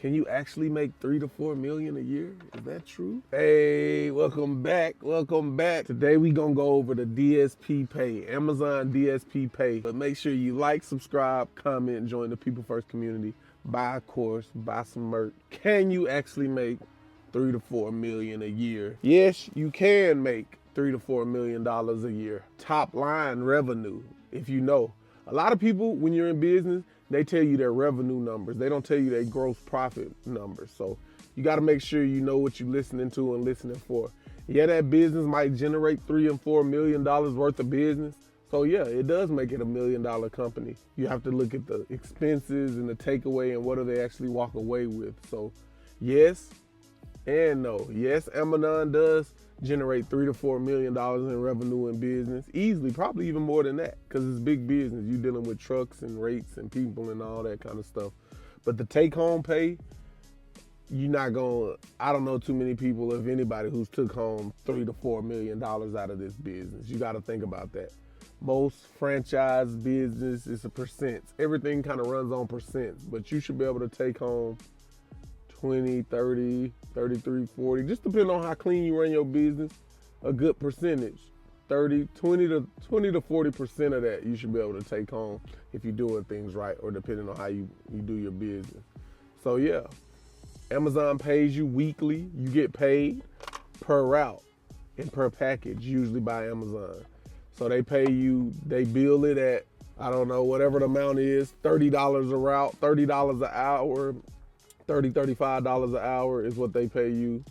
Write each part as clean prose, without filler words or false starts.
Can you actually make 3 to 4 million a year? Is that true? Hey, welcome back. Welcome back. Today we gonna go over the DSP pay, Amazon DSP pay. But make sure you like, subscribe, comment, join the People First community. Buy a course, buy some merch. Can you actually make 3 to 4 million a year? Yes, you can make $3 to $4 million a year. Top line revenue, if you know. A lot of people, when you're in business, they tell you their revenue numbers. They don't tell you their gross profit numbers. So you got to make sure you know what you're listening to and listening for. Yeah, that business might generate $3 and $4 million worth of business. So yeah, it does make it $1 million company. You have to look at the expenses and the takeaway and what do they actually walk away with. So yes and no. Yes, Amazon does generate $3 to $4 million in revenue in business. Easily, probably even more than that, because it's big business. You're dealing with trucks and rates and people and all that kind of stuff. But the take-home pay, you're not going to, I don't know too many people, if anybody, who's took home $3 to $4 million out of this business. You got to think about that. Most franchise business is a percent. Everything kind of runs on percents, but you should be able to take home 20, 30, 33, 40, just depending on how clean you run your business, a good percentage, 20 to 40% of that you should be able to take home if you're doing things right, or depending on how you do your business. So yeah, Amazon pays you weekly. You get paid per route and per package, usually by Amazon. So they pay you, they bill it at, I don't know, whatever the amount is, $30 a route, $30 an hour, $35 an hour is what they pay you.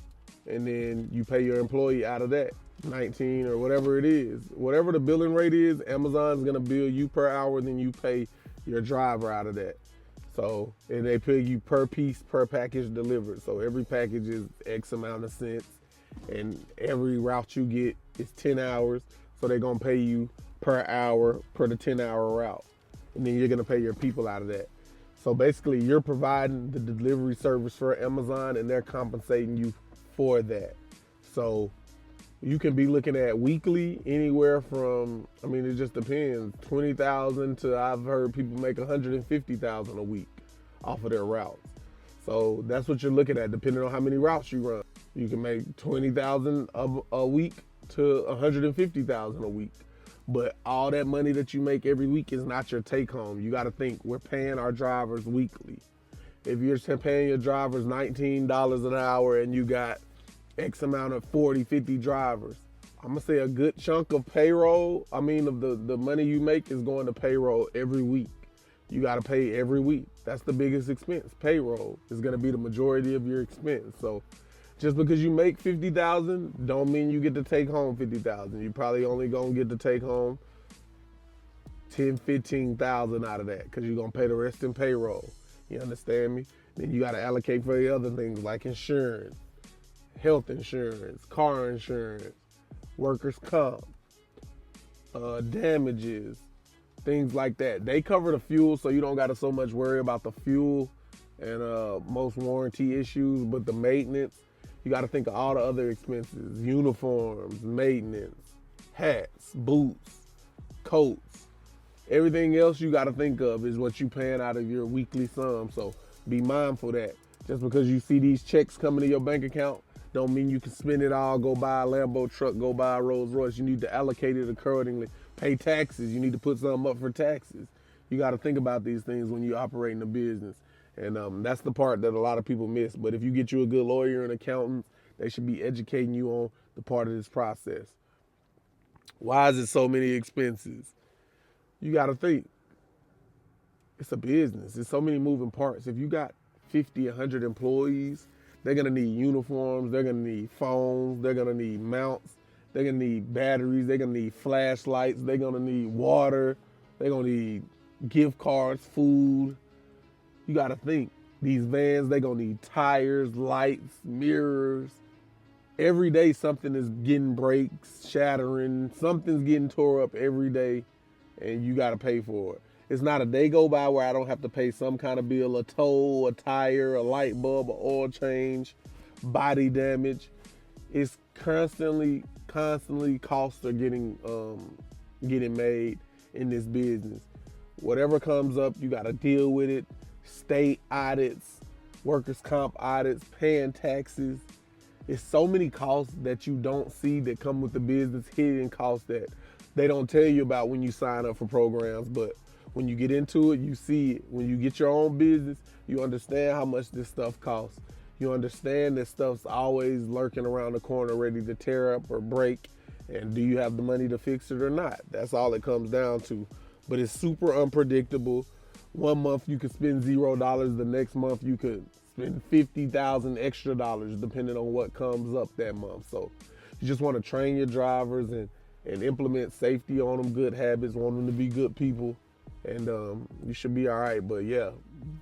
And then you pay your employee out of that, 19 or whatever it is. Whatever the billing rate is, Amazon's gonna bill you per hour, then you pay your driver out of that. So, and they pay you per piece, per package delivered. So every package is X amount of cents, and every route you get is 10 hours. So they're gonna pay you per hour, per the 10-hour route. And then you're gonna pay your people out of that. So basically, you're providing the delivery service for Amazon, and they're compensating you for that. So you can be looking at weekly anywhere from, I mean, it just depends, 20,000 to, I've heard people make 150,000 a week off of their routes. So that's what you're looking at, depending on how many routes you run. You can make 20,000 a week to 150,000 a week. But all that money that you make every week is not your take home. You got to think, we're paying our drivers weekly. If you're paying your drivers $19 an hour and you got X amount of 40, 50 drivers, I'm going to say a good chunk of payroll, of the money you make is going to payroll every week. You got to pay every week. That's the biggest expense. Payroll is going to be the majority of your expense. So just because you make 50,000 don't mean you get to take home 50,000. You probably only gonna get to take home 10, 15,000 out of that, because you're gonna pay the rest in payroll. You understand me? Then you gotta allocate for the other things like insurance, health insurance, car insurance, workers' comp, damages, things like that. They cover the fuel, so you don't gotta so much worry about the fuel and most warranty issues, but the maintenance, you got to think of all the other expenses: uniforms, maintenance, hats, boots, coats. Everything else you got to think of is what you paying out of your weekly sum. So be mindful of that. Just because you see these checks coming to your bank account don't mean you can spend it all, go buy a Lambo truck, go buy a Rolls Royce. You need to allocate it accordingly. Pay taxes. You need to put something up for taxes. You got to think about these things when you operate in a business. And that's the part that a lot of people miss. But if you get you a good lawyer and accountant, they should be educating you on the part of this process. Why is it so many expenses? You got to think. It's a business. There's so many moving parts. If you got 50, 100 employees, they're going to need uniforms. They're going to need phones. They're going to need mounts. They're going to need batteries. They're going to need flashlights. They're going to need water. They're going to need gift cards, food. You got to think, these vans, they're going to need tires, lights, mirrors. Every day something is getting breaks, shattering, something's getting tore up every day, and you got to pay for it. It's not a day go by where I don't have to pay some kind of bill, a tow, a tire, a light bulb, an oil change, body damage. It's constantly costs are getting made in this business. Whatever comes up, you got to deal with it. State audits, workers' comp audits, paying taxes. It's so many costs that you don't see that come with the business, hidden costs that they don't tell you about when you sign up for programs. But when you get into it, you see it. When you get your own business, you understand how much this stuff costs. You understand that stuff's always lurking around the corner ready to tear up or break. And do you have the money to fix it or not? That's all it comes down to. But it's super unpredictable. One month you could spend $0. The next month you could spend $50,000 extra dollars depending on what comes up that month. So you just want to train your drivers and implement safety on them, good habits, want them to be good people, and you should be all right. But yeah,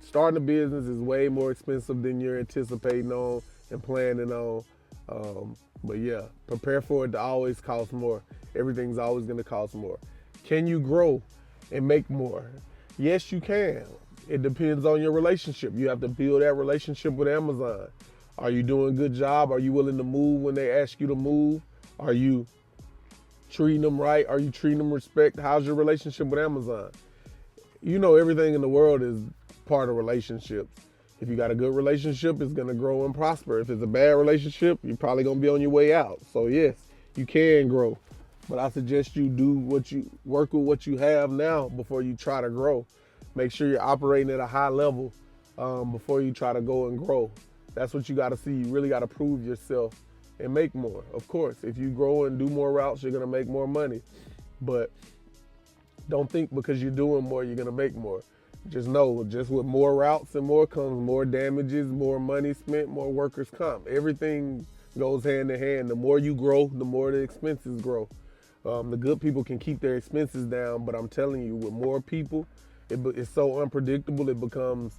starting a business is way more expensive than you're anticipating on and planning on. But yeah, prepare for it to always cost more. Everything's always going to cost more. Can you grow and make more? Yes, you can. It depends on your relationship. You have to build that relationship with Amazon. Are you doing a good job? Are you willing to move when they ask you to move? Are you treating them right? Are you treating them respect? How's your relationship with Amazon? You know, everything in the world is part of relationships. If you got a good relationship, it's going to grow and prosper. If it's a bad relationship, you're probably going to be on your way out. So yes, you can grow. But I suggest you work with what you have now before you try to grow. Make sure you're operating at a high level before you try to go and grow. That's what you got to see. You really got to prove yourself and make more. Of course, if you grow and do more routes, you're going to make more money. But don't think because you're doing more, you're going to make more. Just know, just with more routes and more comes more damages, more money spent, more workers' comp. Everything goes hand in hand. The more you grow, the more the expenses grow. The good people can keep their expenses down, but I'm telling you, with more people, it's so unpredictable, it becomes,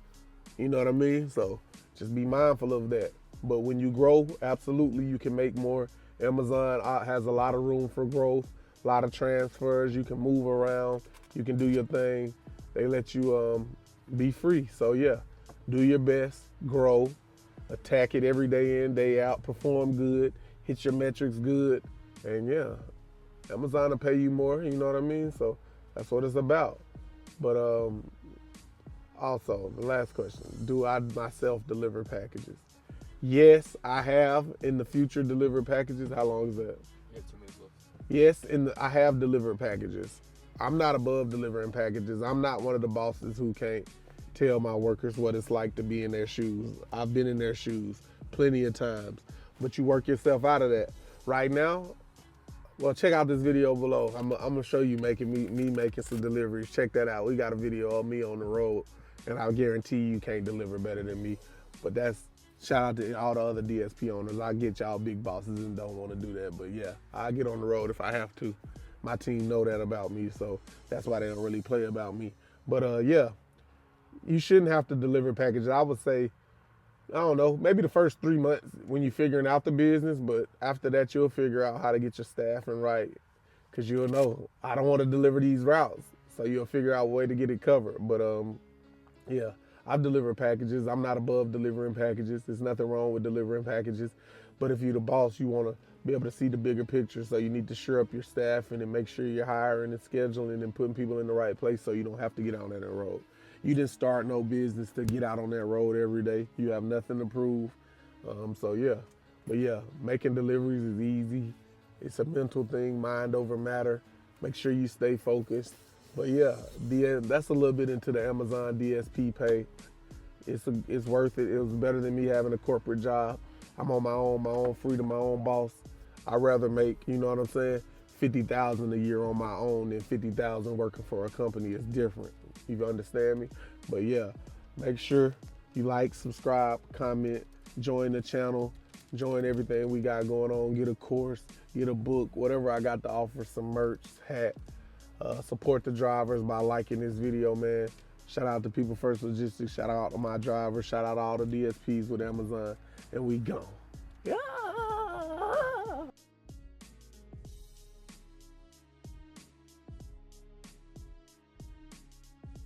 you know what I mean? So just be mindful of that. But when you grow, absolutely, you can make more. Amazon has a lot of room for growth, a lot of transfers. You can move around. You can do your thing. They let you be free. So yeah, do your best, grow, attack it every day in, day out, perform good, hit your metrics good, and yeah, Amazon will pay you more, you know what I mean? So that's what it's about. But also, the last question, do I myself deliver packages? Yes, I have in the future delivered packages. How long is that? Yeah, 2 minutes left. Yes, I have delivered packages. I'm not above delivering packages. I'm not one of the bosses who can't tell my workers what it's like to be in their shoes. I've been in their shoes plenty of times, but you work yourself out of that. Right now, well, check out this video below. I'm gonna show you me making some deliveries. Check that out. We got a video of me on the road, and I guarantee you can't deliver better than me. But that's shout out to all the other DSP owners. I get y'all big bosses and don't want to do that, but yeah, I get on the road if I have to. My team know that about me, so that's why they don't really play about me. But yeah, you shouldn't have to deliver packages. I would say, I don't know, maybe the first 3 months when you're figuring out the business, but after that you'll figure out how to get your staffing right, because you'll know, I don't want to deliver these routes, so you'll figure out a way to get it covered. But yeah, I've delivered packages. I'm not above delivering packages. There's nothing wrong with delivering packages, but if you're the boss, you want to be able to see the bigger picture, so you need to shore up your staffing and make sure you're hiring and scheduling and putting people in the right place so you don't have to get out on that road. You didn't start no business to get out on that road every day. You have nothing to prove. So yeah, but yeah, making deliveries is easy. It's a mental thing, mind over matter. Make sure you stay focused. But yeah, that's a little bit into the Amazon DSP pay. It's worth it. It was better than me having a corporate job. I'm on my own freedom, my own boss. I'd rather make, you know what I'm saying, $50,000 a year on my own than $50,000 working for a company. It's different. You understand me? But yeah, make sure you like, subscribe, comment, join the channel, join everything we got going on. Get a course, get a book, whatever I got to offer, some merch, hat. Support the drivers by liking this video, man. Shout out to People First Logistics. Shout out to my drivers. Shout out to all the DSPs with Amazon. And we gone.